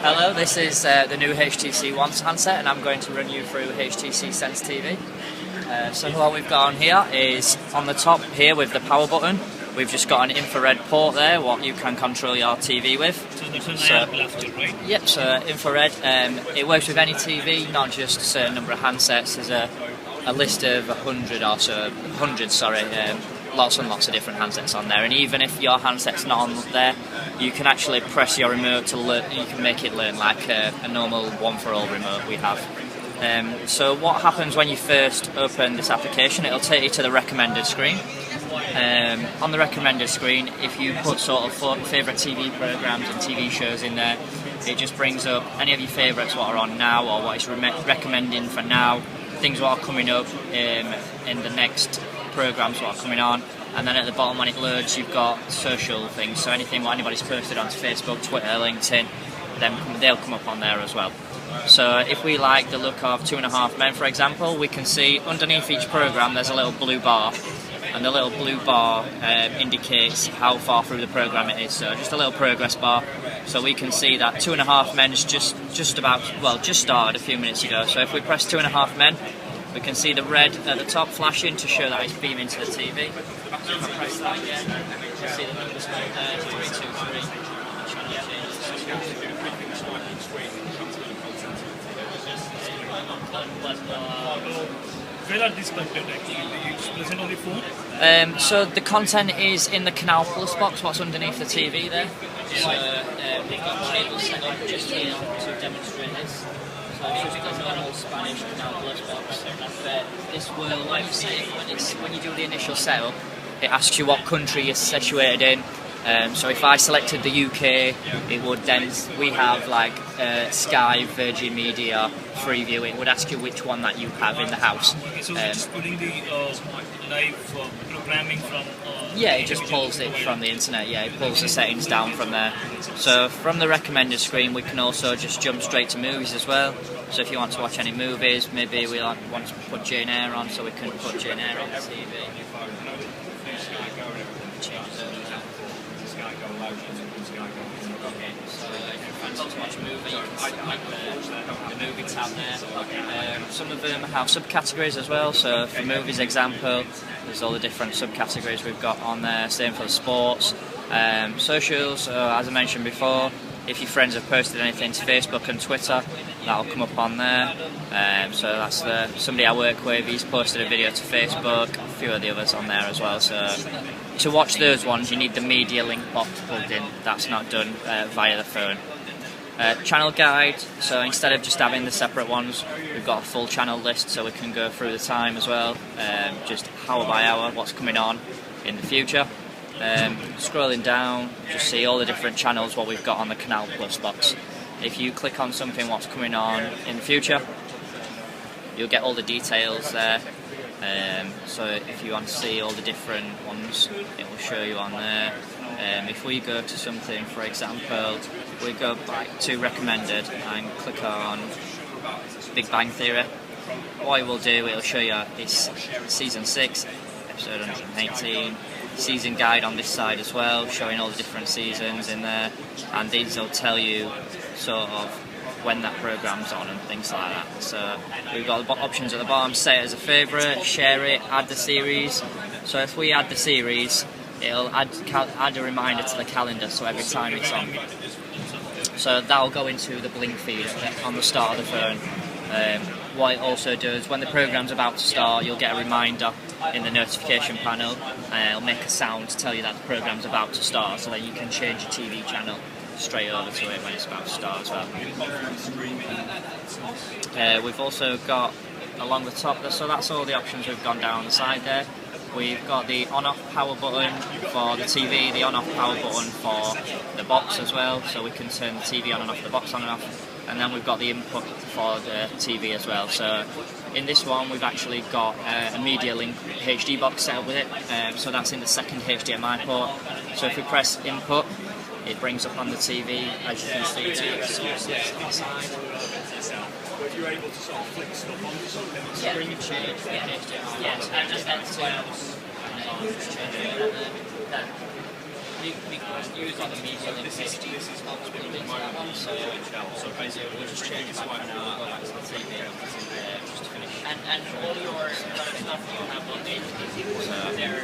Hello, this is the new HTC One handset, and I'm going to run you through HTC SenseTV. So what we've got on here is, on the top here with the power button, we've just got an infrared port there, what you can control your TV with. So blaster, right? Yep, so infrared. It works with any TV, not just a certain number of handsets. There's a list of 100 or so, lots and lots of different handsets on there, and even if your handset's not on there, you can actually press your remote to learn. You can make it learn like a normal one-for-all remote we have. So what happens when you first open this application? It'll take you to the recommended screen. On the recommended screen, if you put sort of favourite TV programmes and TV shows in there, it just brings up any of your favourites, what are on now or what it's recommending for now, things what are coming up in the next programmes what are coming on, and then at the bottom when it loads you've got social things, so anything what anybody's posted onto Facebook, Twitter, LinkedIn, they'll come up on there as well. So if we like the look of 2.5 Men, for example, we can see underneath each programme there's a little blue bar, and the little blue bar indicates how far through the programme it is, so just a little progress bar. So we can see that 2.5 Men's just started a few minutes ago. So if we press 2.5 Men, we can see the red at the top flashing to show that it's beaming to the TV. So if I press that again, you can see the numbers going there, 323. Where are these content actually? It's present on the phone? So the content is in the Canal Plus box, what's underneath the TV there. So we've got cables set up just here to demonstrate this. So it's just a normal Spanish Canal Plus box. This will, when you do the initial setup, it asks you what country you're situated in. So if I selected the UK, it would then, we have like Sky, Virgin Media, Freeview, it would ask you which one that you have in the house. So it's putting the live programming from... yeah, it just pulls it from the internet, yeah, it pulls the settings down from there. So from the recommended screen we can also just jump straight to movies as well. So if you want to watch any movies, maybe we want to put Jane Eyre on, so we can put Jane Eyre on the TV. So if you fancy to watch a movie, you can select the movie tab there. Some of them have subcategories as well, so for movies example, there's all the different subcategories we've got on there, same for the sports. Socials, as I mentioned before, if your friends have posted anything to Facebook and Twitter, that'll come up on there. So that's somebody I work with, he's posted a video to Facebook, a few of the others on there as well. So to watch those ones you need the media link box plugged in, that's not done via the phone. Channel guide, so instead of just having the separate ones, we've got a full channel list so we can go through the time as well, just hour by hour what's coming on in the future. Scrolling down, just see all the different channels what we've got on the Canal Plus box. If you click on something what's coming on in the future, you'll get all the details there. So if you want to see all the different ones, it will show you on there. If we go to something, for example, we go back to recommended and click on Big Bang Theory, what it will do, it will show you it's season 6, episode 118, season guide on this side as well, showing all the different seasons in there, and these will tell you sort of when that program's on and things like that. So we've got the options at the bottom, set it as a favourite, share it, add the series. So if we add the series, it'll add a reminder to the calendar so every time it's on. So that'll go into the blink feed on the start of the phone. What it also does, when the program's about to start, you'll get a reminder in the notification panel, and it'll make a sound to tell you that the program's about to start, so that you can change your TV channel straight over to it when it's about to start as well. We've also got along the top there, so that's all the options we've gone down the side there. We've got the on-off power button for the TV, the on-off power button for the box as well, so we can turn the TV on and off, the box on and off. And then we've got the input for the TV as well. So in this one we've actually got a Media Link HD box set up with it, so that's in the second HDMI port. So if we press input, it brings up on the TV, as you can see there, the sources on the side. If you're able to sort of flick stuff onto something, it's yeah, you change the HDMI. Yes, and just then to change it there. You've got the media link page. So we'll just change it back for now. We'll go back to the TV just to finish. And all your stuff you have on HTC, they're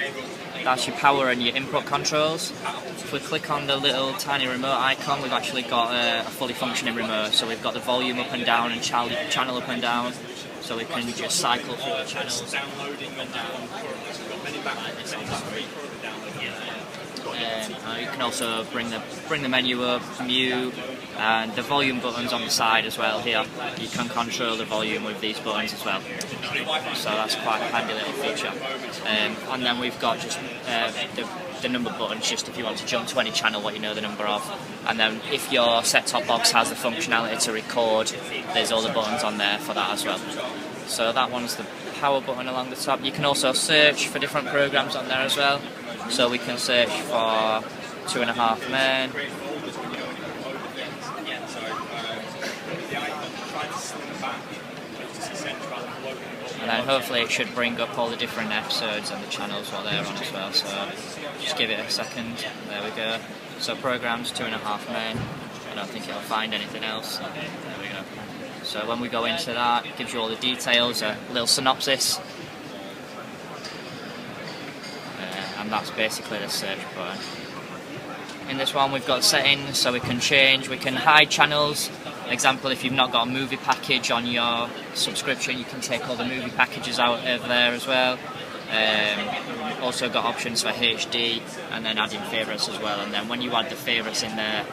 able to... That's your power and your input controls. If we click on the little tiny remote icon, we've actually got a fully functioning remote. So we've got the volume up and down and channel up and down. So we can just cycle through the channels Downloading and down. you can also bring the menu up, mute, and the volume buttons on the side as well here. You can control the volume with these buttons as well. So that's quite a handy little feature. And then we've got just the number buttons, just if you want to jump to any channel what you know the number of. And then if your set-top box has the functionality to record, there's all the buttons on there for that as well. So that one's the power button along the top. You can also search for different programs on there as well. So we can search for 2.5 Men. And then hopefully it should bring up all the different episodes and the channels while they're on as well. So just give it a second. There we go. So programs 2.5 Men. I don't think it'll find anything else. There we go. So when we go into that, it gives you all the details, a little synopsis. And that's basically the search button. In this one we've got settings, so we can hide channels. Example, if you've not got a movie package on your subscription, you can take all the movie packages out over there as well. Also got options for HD and then adding favourites as well. And then when you add the favourites in there,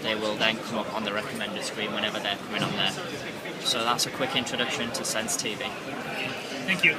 they will then come up on the recommended screen whenever they're coming on there. So that's a quick introduction to SenseTV. Thank you.